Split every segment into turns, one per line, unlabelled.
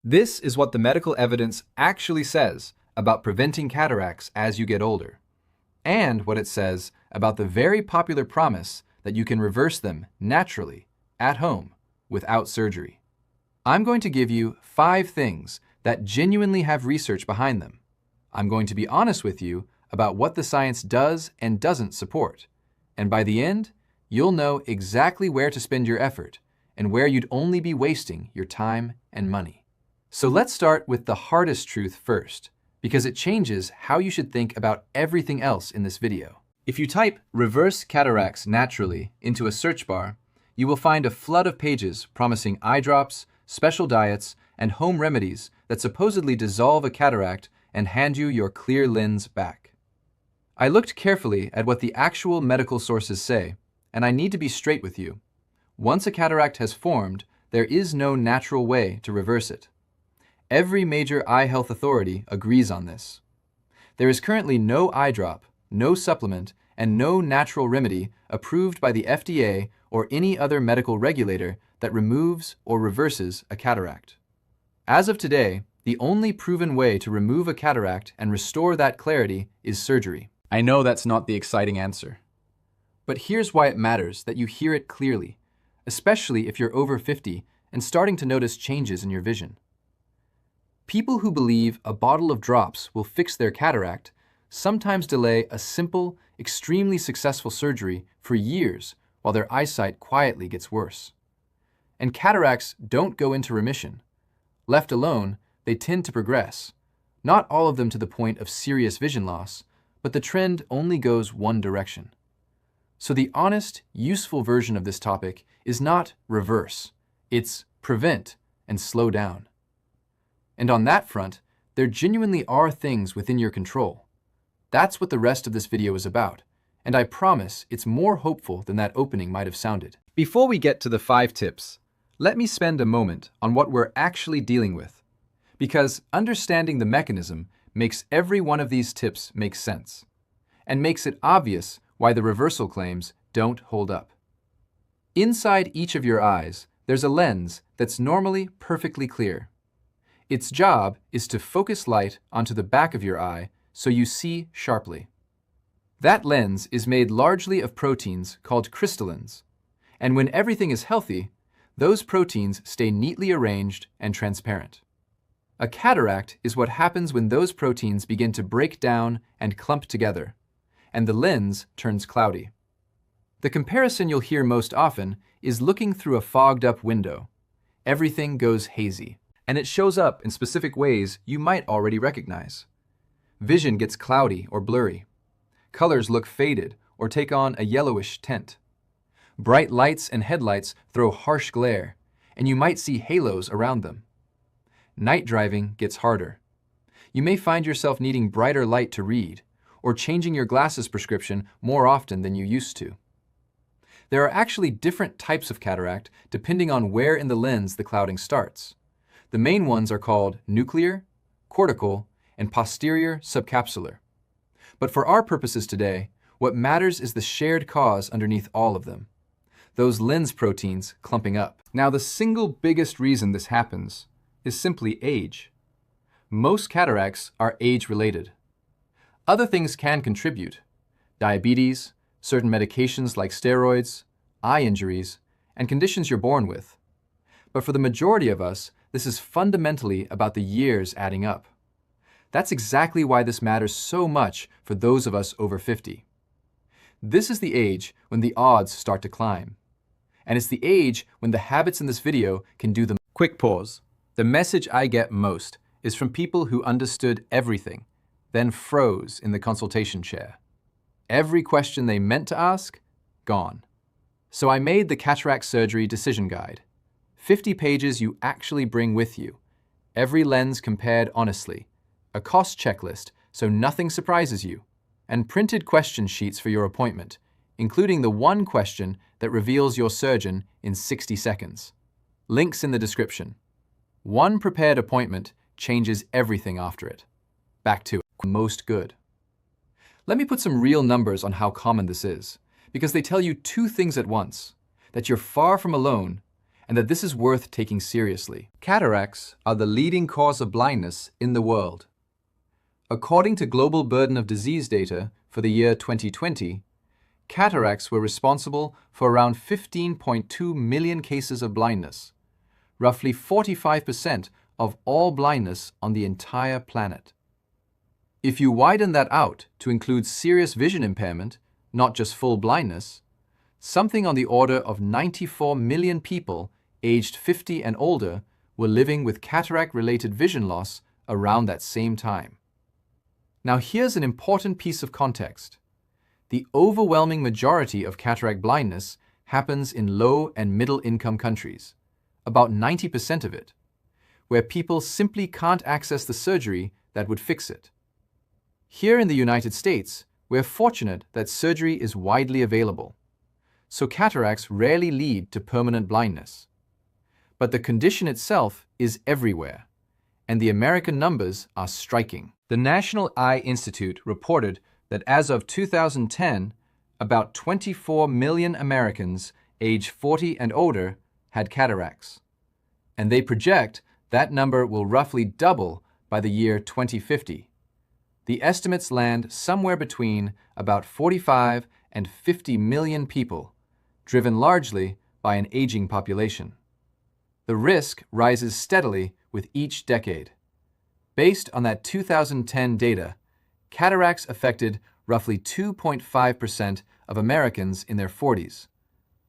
This is what the medical evidence actually says about preventing cataracts as you get older, and what it says about the very popular promise that you can reverse them naturally, at home, without surgery. I'm going to give you 5 things that genuinely have research behind them. I'm going to be honest with you about what the science does and doesn't support, and by the end, you'll know exactly where to spend your effort and where you'd only be wasting your time and money. So let's start with the hardest truth first, because it changes how you should think about everything else in this video. If you type "reverse cataracts naturally" into a search bar, you will find a flood of pages promising eye drops, special diets, and home remedies that supposedly dissolve a cataract and hand you your clear lens back. I looked carefully at what the actual medical sources say, and I need to be straight with you. Once a cataract has formed, there is no natural way to reverse it. Every major eye health authority agrees on this. There is currently no eye drop, no supplement, and no natural remedy approved by the FDA or any other medical regulator that removes or reverses a cataract. As of today, the only proven way to remove a cataract and restore that clarity is surgery. I know that's not the exciting answer. But here's why it matters that you hear it clearly, especially if you're over 50 and starting to notice changes in your vision. People who believe a bottle of drops will fix their cataract sometimes delay a simple, extremely successful surgery for years while their eyesight quietly gets worse. And cataracts don't go into remission. Left alone, they tend to progress, not all of them to the point of serious vision loss, but the trend only goes one direction. So the honest, useful version of this topic is not reverse, it's prevent and slow down. And on that front, there genuinely are things within your control. That's what the rest of this video is about, and I promise it's more hopeful than that opening might have sounded. Before we get to the 5 tips, let me spend a moment on what we're actually dealing with, because understanding the mechanism makes every one of these tips make sense, and makes it obvious why the reversal claims don't hold up. Inside each of your eyes, there's a lens that's normally perfectly clear. Its job is to focus light onto the back of your eye so you see sharply. That lens is made largely of proteins called crystallins, and when everything is healthy, those proteins stay neatly arranged and transparent. A cataract is what happens when those proteins begin to break down and clump together, and the lens turns cloudy. The comparison you'll hear most often is looking through a fogged-up window. Everything goes hazy, and it shows up in specific ways you might already recognize. Vision gets cloudy or blurry. Colors look faded or take on a yellowish tint. Bright lights and headlights throw harsh glare, and you might see halos around them. Night driving gets harder. You may find yourself needing brighter light to read, or changing your glasses prescription more often than you used to. There are actually different types of cataract depending on where in the lens the clouding starts. The main ones are called nuclear, cortical, and posterior subcapsular. But for our purposes today, what matters is the shared cause underneath all of them, those lens proteins clumping up. Now, the single biggest reason this happens is simply age. Most cataracts are age-related. Other things can contribute: diabetes, certain medications like steroids, eye injuries, and conditions you're born with. But for the majority of us, this is fundamentally about the years adding up. That's exactly why this matters so much for those of us over 50. This is the age when the odds start to climb. And it's the age when the habits in this video can do the— Quick pause. The message I get most is from people who understood everything, then froze in the consultation chair. Every question they meant to ask, gone. So I made the Cataract Surgery Decision Guide. 50 pages you actually bring with you. Every lens compared honestly. A cost checklist so nothing surprises you. And printed question sheets for your appointment, including the one question that reveals your surgeon in 60 seconds. Links in the description. One prepared appointment changes everything after it. Back to it. Most good. Let me put some real numbers on how common this is, because they tell you 2 things at once: that you're far from alone, and that this is worth taking seriously. Cataracts are the leading cause of blindness in the world. According to Global Burden of Disease data for the year 2020, cataracts were responsible for around 15.2 million cases of blindness, roughly 45% of all blindness on the entire planet. If you widen that out to include serious vision impairment, not just full blindness, something on the order of 94 million people aged 50 and older were living with cataract-related vision loss around that same time. Now here's an important piece of context. The overwhelming majority of cataract blindness happens in low and middle-income countries, about 90% of it, where people simply can't access the surgery that would fix it. Here in the United States, we're fortunate that surgery is widely available, so cataracts rarely lead to permanent blindness. But the condition itself is everywhere, and the American numbers are striking. The National Eye Institute reported that as of 2010, about 24 million Americans aged 40 and older had cataracts, and they project that number will roughly double by the year 2050. The estimates land somewhere between about 45 and 50 million people, driven largely by an aging population. The risk rises steadily with each decade. Based on that 2010 data, cataracts affected roughly 2.5% of Americans in their 40s,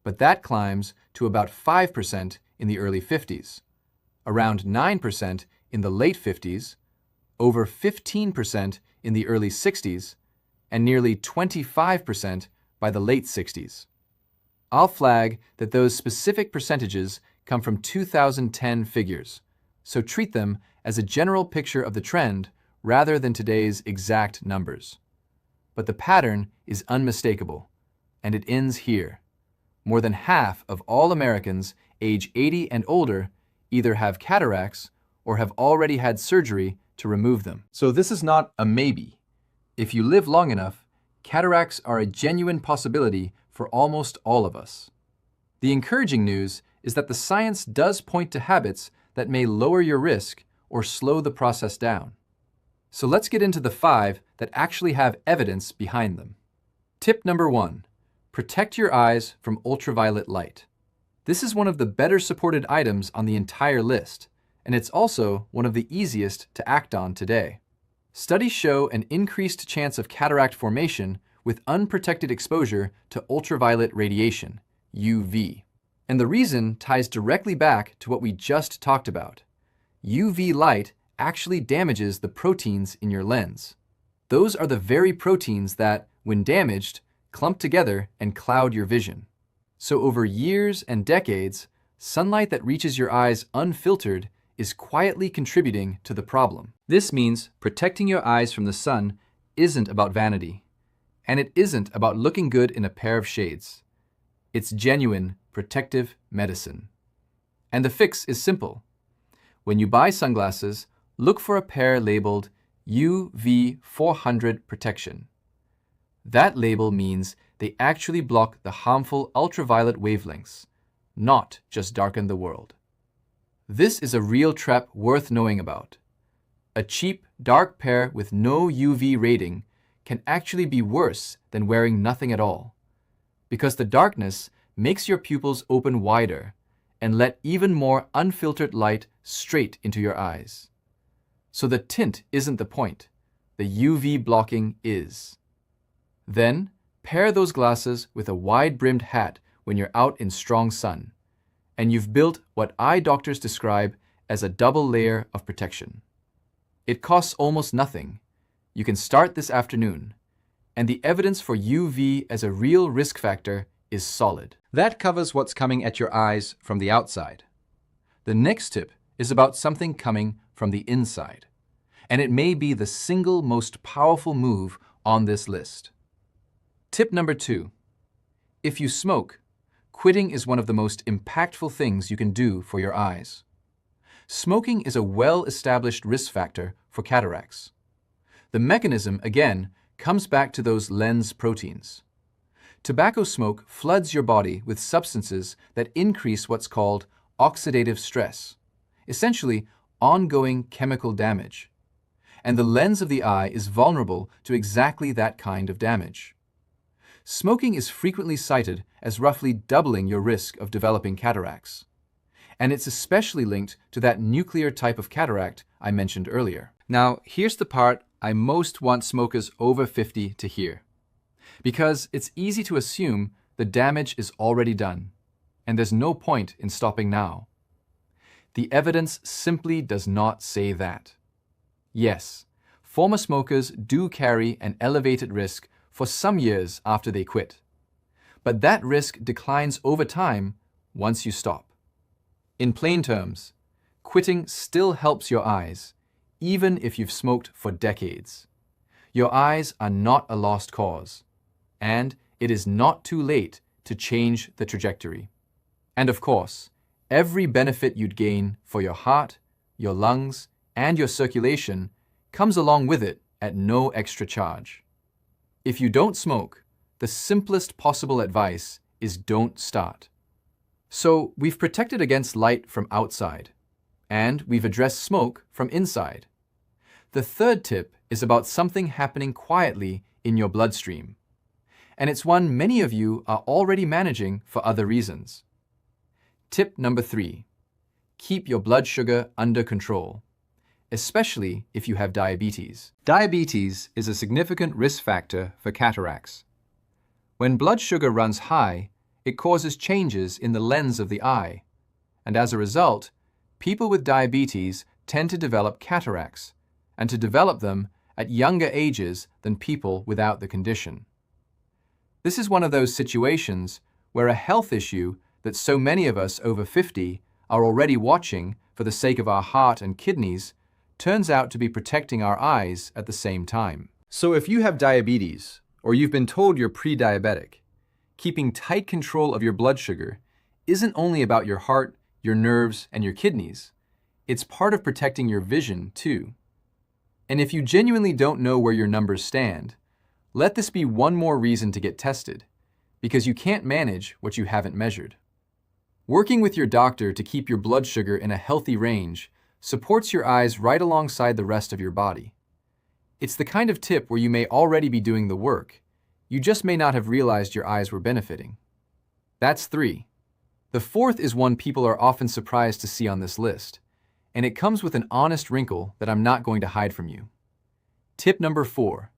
but that climbs to about 5% in the early 50s, around 9% in the late 50s, over 15% in the early 60s, and nearly 25% by the late 60s. I'll flag that those specific percentages come from 2010 figures, so treat them as a general picture of the trend rather than today's exact numbers. But the pattern is unmistakable, and it ends here. More than half of all Americans age 80 and older either have cataracts or have already had surgery to remove them. So this is not a maybe. If you live long enough, cataracts are a genuine possibility for almost all of us. The encouraging news is that the science does point to habits that may lower your risk or slow the process down. So let's get into the 5 that actually have evidence behind them. Tip number 1, protect your eyes from ultraviolet light. This is one of the better supported items on the entire list, and it's also one of the easiest to act on today. Studies show an increased chance of cataract formation with unprotected exposure to ultraviolet radiation, UV. And the reason ties directly back to what we just talked about. UV light actually damages the proteins in your lens. Those are the very proteins that, when damaged, clump together and cloud your vision. So over years and decades, sunlight that reaches your eyes unfiltered is quietly contributing to the problem. This means protecting your eyes from the sun isn't about vanity, and it isn't about looking good in a pair of shades. It's genuine protective medicine. And the fix is simple. When you buy sunglasses, look for a pair labeled UV 400 protection. That label means they actually block the harmful ultraviolet wavelengths, not just darken the world. This is a real trap worth knowing about. A cheap, dark pair with no UV rating can actually be worse than wearing nothing at all, because the darkness makes your pupils open wider and let even more unfiltered light straight into your eyes. So the tint isn't the point, the UV blocking is. Then, pair those glasses with a wide-brimmed hat when you're out in strong sun, and you've built what eye doctors describe as a double layer of protection. It costs almost nothing. You can start this afternoon, and the evidence for UV as a real risk factor is solid. That covers what's coming at your eyes from the outside. The next tip is about something coming from the inside, and it may be the single most powerful move on this list. Tip number 2. If you smoke, quitting is one of the most impactful things you can do for your eyes. Smoking is a well-established risk factor for cataracts. The mechanism, again, comes back to those lens proteins. Tobacco smoke floods your body with substances that increase what's called oxidative stress, essentially ongoing chemical damage. And the lens of the eye is vulnerable to exactly that kind of damage. Smoking is frequently cited as roughly doubling your risk of developing cataracts. And it's especially linked to that nuclear type of cataract I mentioned earlier. Now, here's the part I most want smokers over 50 to hear. Because it's easy to assume the damage is already done, and there's no point in stopping now. The evidence simply does not say that. Yes, former smokers do carry an elevated risk for some years after they quit. But that risk declines over time once you stop. In plain terms, quitting still helps your eyes, even if you've smoked for decades. Your eyes are not a lost cause, and it is not too late to change the trajectory. And of course, every benefit you'd gain for your heart, your lungs, and your circulation comes along with it at no extra charge. If you don't smoke, the simplest possible advice is don't start. So we've protected against light from outside, and we've addressed smoke from inside. The third tip is about something happening quietly in your bloodstream, and it's one many of you are already managing for other reasons. Tip number 3, keep your blood sugar under control, especially if you have diabetes. Diabetes is a significant risk factor for cataracts. When blood sugar runs high, it causes changes in the lens of the eye, and as a result, people with diabetes tend to develop cataracts, and to develop them at younger ages than people without the condition. This is one of those situations where a health issue that so many of us over 50 are already watching for the sake of our heart and kidneys turns out to be protecting our eyes at the same time. So if you have diabetes, or you've been told you're pre-diabetic, keeping tight control of your blood sugar isn't only about your heart, your nerves, and your kidneys. It's part of protecting your vision, too. And if you genuinely don't know where your numbers stand, let this be one more reason to get tested, because you can't manage what you haven't measured. Working with your doctor to keep your blood sugar in a healthy range supports your eyes right alongside the rest of your body. It's the kind of tip where you may already be doing the work. You just may not have realized your eyes were benefiting. That's 3. The fourth is one people are often surprised to see on this list, and it comes with an honest wrinkle that I'm not going to hide from you. Tip number 4,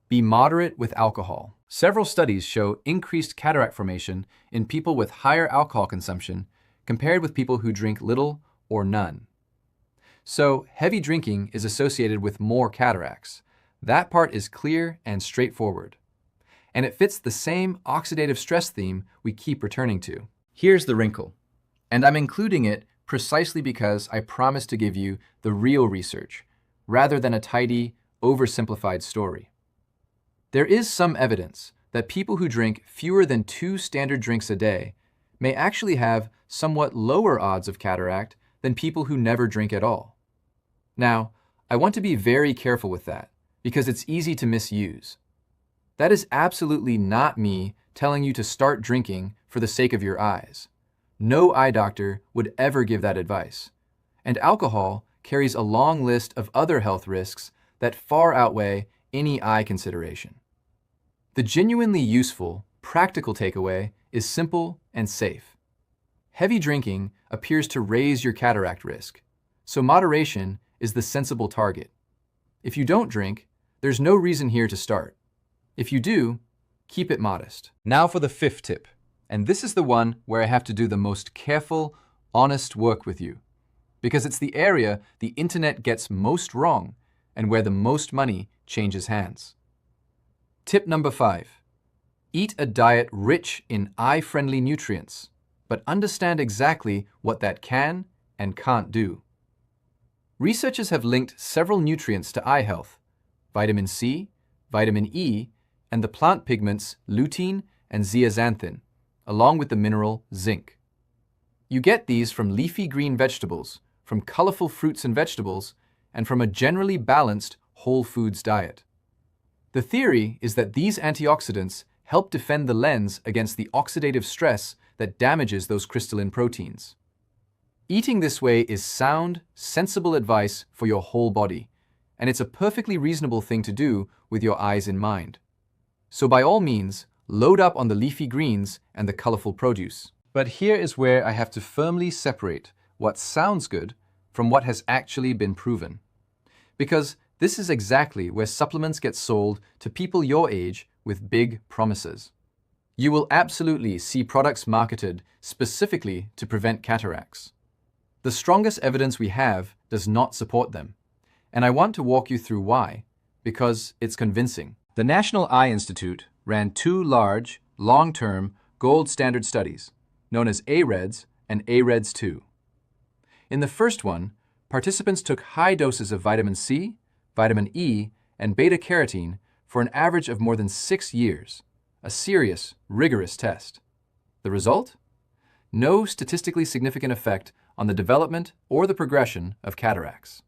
be moderate with alcohol. Several studies show increased cataract formation in people with higher alcohol consumption compared with people who drink little or none. So, heavy drinking is associated with more cataracts. That part is clear and straightforward. And it fits the same oxidative stress theme we keep returning to. Here's the wrinkle, and I'm including it precisely because I promise to give you the real research, rather than a tidy, oversimplified story. There is some evidence that people who drink fewer than 2 standard drinks a day may actually have somewhat lower odds of cataract than people who never drink at all. Now, I want to be very careful with that, because it's easy to misuse. That is absolutely not me telling you to start drinking for the sake of your eyes. No eye doctor would ever give that advice. And alcohol carries a long list of other health risks that far outweigh any eye consideration. The genuinely useful, practical takeaway is simple and safe. Heavy drinking appears to raise your cataract risk, so moderation is the sensible target. If you don't drink, there's no reason here to start. If you do, keep it modest. Now for the 5th tip, and this is the one where I have to do the most careful, honest work with you, because it's the area the internet gets most wrong and where the most money changes hands. Tip number 5, eat a diet rich in eye-friendly nutrients, but understand exactly what that can and can't do. Researchers have linked several nutrients to eye health: vitamin C, vitamin E, and the plant pigments lutein and zeaxanthin, along with the mineral zinc. You get these from leafy green vegetables, from colorful fruits and vegetables, and from a generally balanced whole foods diet. The theory is that these antioxidants help defend the lens against the oxidative stress that damages those crystalline proteins. Eating this way is sound, sensible advice for your whole body, and it's a perfectly reasonable thing to do with your eyes in mind. So by all means, load up on the leafy greens and the colorful produce. But here is where I have to firmly separate what sounds good from what has actually been proven. Because this is exactly where supplements get sold to people your age with big promises. You will absolutely see products marketed specifically to prevent cataracts. The strongest evidence we have does not support them, and I want to walk you through why, because it's convincing. The National Eye Institute ran 2 large, long-term, gold standard studies, known as AREDS and AREDS 2. In the first one, participants took high doses of vitamin C, vitamin E, and beta-carotene for an average of more than 6 years, a serious, rigorous test. The result? No statistically significant effect on the development or the progression of cataracts.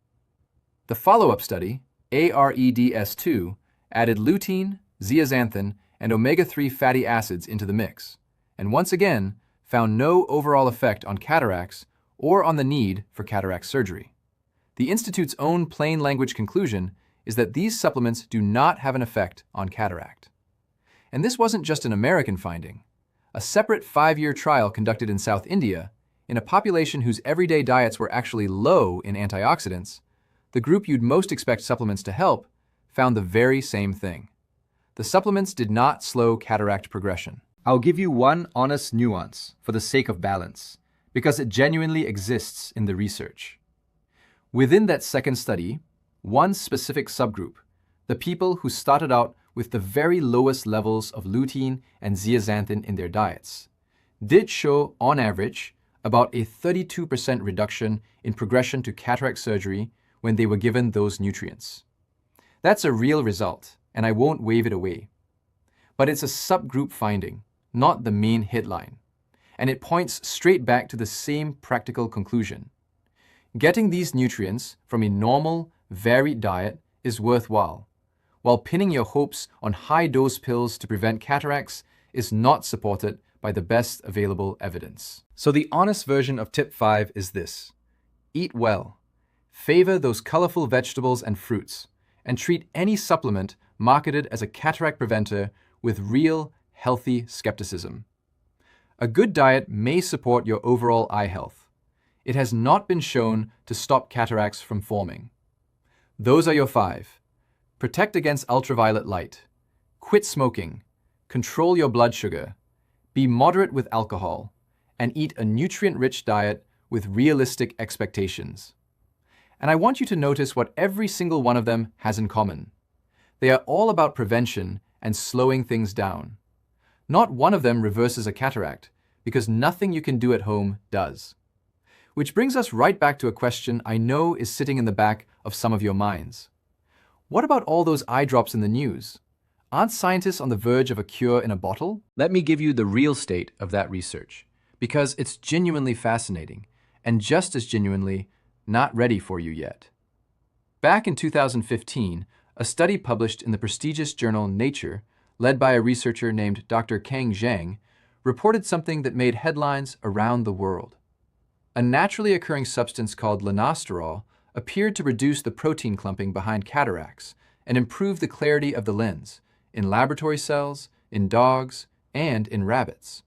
The follow-up study, AREDS2, added lutein, zeaxanthin, and omega-3 fatty acids into the mix, and once again found no overall effect on cataracts or on the need for cataract surgery. The Institute's own plain language conclusion is that these supplements do not have an effect on cataract. And this wasn't just an American finding. A separate 5-year trial conducted in South India, in a population whose everyday diets were actually low in antioxidants, the group you'd most expect supplements to help found the very same thing. The supplements did not slow cataract progression. I'll give you one honest nuance for the sake of balance, because it genuinely exists in the research. Within that second study, one specific subgroup, the people who started out with the very lowest levels of lutein and zeaxanthin in their diets, did show, on average, about a 32% reduction in progression to cataract surgery when they were given those nutrients. That's a real result, and I won't wave it away. But it's a subgroup finding, not the main headline, and it points straight back to the same practical conclusion. Getting these nutrients from a normal, varied diet is worthwhile, while pinning your hopes on high-dose pills to prevent cataracts is not supported by the best available evidence. So the honest version of tip 5 is this: eat well, favor those colorful vegetables and fruits, and treat any supplement marketed as a cataract preventer with real, healthy skepticism. A good diet may support your overall eye health. It has not been shown to stop cataracts from forming. Those are your 5. Protect against ultraviolet light. Quit smoking. Control your blood sugar. Be moderate with alcohol. And eat a nutrient-rich diet with realistic expectations. And I want you to notice what every single one of them has in common. They are all about prevention and slowing things down. Not one of them reverses a cataract, because nothing you can do at home does. Which brings us right back to a question I know is sitting in the back of some of your minds. What about all those eye drops in the news? Aren't scientists on the verge of a cure in a bottle? Let me give you the real state of that research, because it's genuinely fascinating, and just as genuinely not ready for you yet. Back in 2015, a study published in the prestigious journal Nature, led by a researcher named Dr. Kang Zhang, reported something that made headlines around the world. A naturally occurring substance called lanosterol appeared to reduce the protein clumping behind cataracts and improve the clarity of the lens in laboratory cells, in dogs, and in rabbits.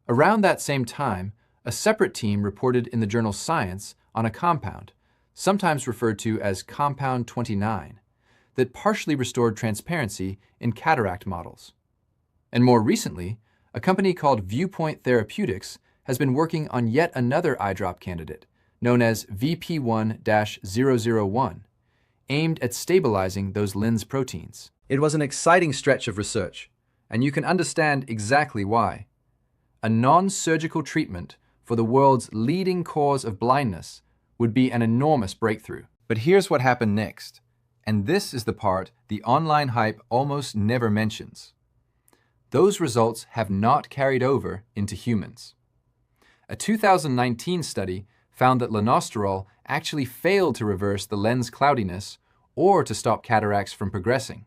Around that same time, a separate team reported in the journal Science on a compound, sometimes referred to as Compound 29, that partially restored transparency in cataract models. And more recently, a company called Viewpoint Therapeutics has been working on yet another eye drop candidate, known as VP1-001, aimed at stabilizing those lens proteins. It was an exciting stretch of research, and you can understand exactly why. A non-surgical treatment for the world's leading cause of blindness would be an enormous breakthrough. But here's what happened next, and this is the part the online hype almost never mentions. Those results have not carried over into humans. A 2019 study found that lanosterol actually failed to reverse the lens cloudiness or to stop cataracts from progressing.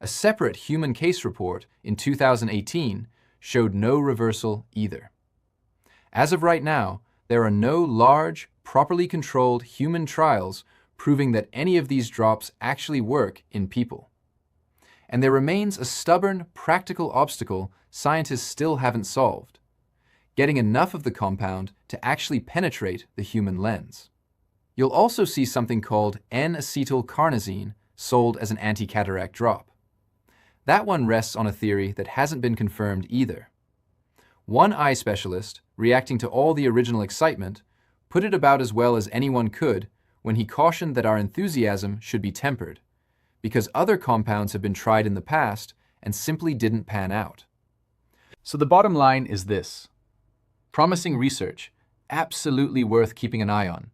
A separate human case report in 2018 showed no reversal either. As of right now, there are no large, properly controlled human trials proving that any of these drops actually work in people. And there remains a stubborn, practical obstacle scientists still haven't solved: getting enough of the compound to actually penetrate the human lens. You'll also see something called N-acetylcarnosine sold as an anti-cataract drop. That one rests on a theory that hasn't been confirmed either. One eye specialist, reacting to all the original excitement, put it about as well as anyone could when he cautioned that our enthusiasm should be tempered, because other compounds have been tried in the past and simply didn't pan out. So the bottom line is this: promising research, absolutely worth keeping an eye on,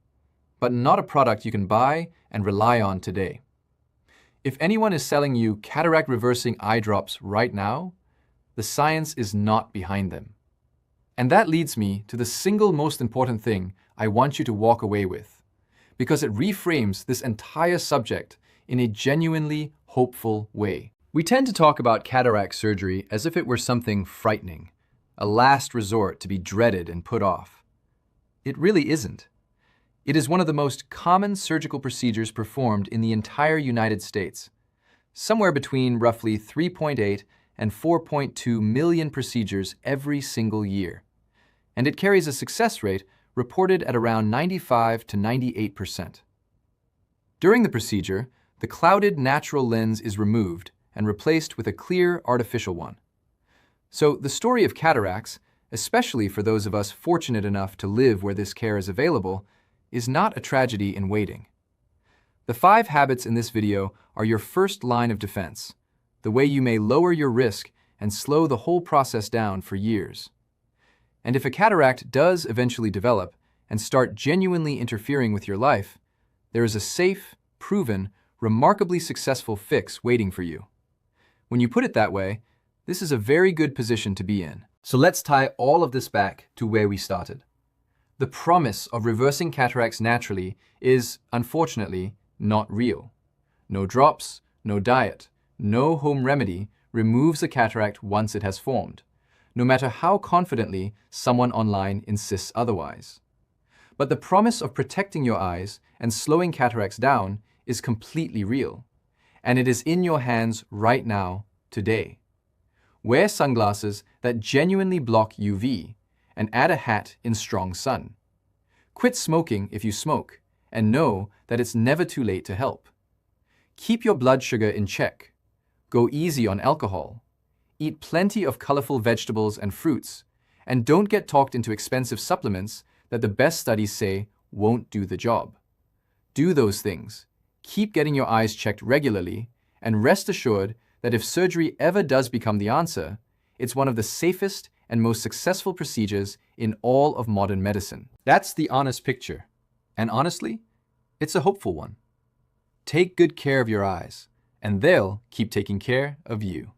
but not a product you can buy and rely on today. If anyone is selling you cataract-reversing eye drops right now, the science is not behind them. And that leads me to the single most important thing I want you to walk away with, because it reframes this entire subject in a genuinely hopeful way. We tend to talk about cataract surgery as if it were something frightening, a last resort to be dreaded and put off. It really isn't. It is one of the most common surgical procedures performed in the entire United States, somewhere between roughly 3.8 and 4.2 million procedures every single year. And it carries a success rate reported at around 95 to 98%. During the procedure, the clouded natural lens is removed and replaced with a clear artificial one. So the story of cataracts, especially for those of us fortunate enough to live where this care is available, is not a tragedy in waiting. The 5 habits in this video are your first line of defense, the way you may lower your risk and slow the whole process down for years. And if a cataract does eventually develop and start genuinely interfering with your life, there is a safe, proven, remarkably successful fix waiting for you. When you put it that way, this is a very good position to be in. So let's tie all of this back to where we started. The promise of reversing cataracts naturally is, unfortunately, not real. No drops, no diet, no home remedy removes a cataract once it has formed, no matter how confidently someone online insists otherwise. But the promise of protecting your eyes and slowing cataracts down is completely real, and it is in your hands right now, today. Wear sunglasses that genuinely block UV, and add a hat in strong sun. Quit smoking if you smoke, and know that it's never too late to help. Keep your blood sugar in check. Go easy on alcohol. Eat plenty of colorful vegetables and fruits, and don't get talked into expensive supplements that the best studies say won't do the job. Do those things. Keep getting your eyes checked regularly, and rest assured that if surgery ever does become the answer, it's one of the safest and most successful procedures in all of modern medicine. That's the honest picture. And honestly, it's a hopeful one. Take good care of your eyes, and they'll keep taking care of you.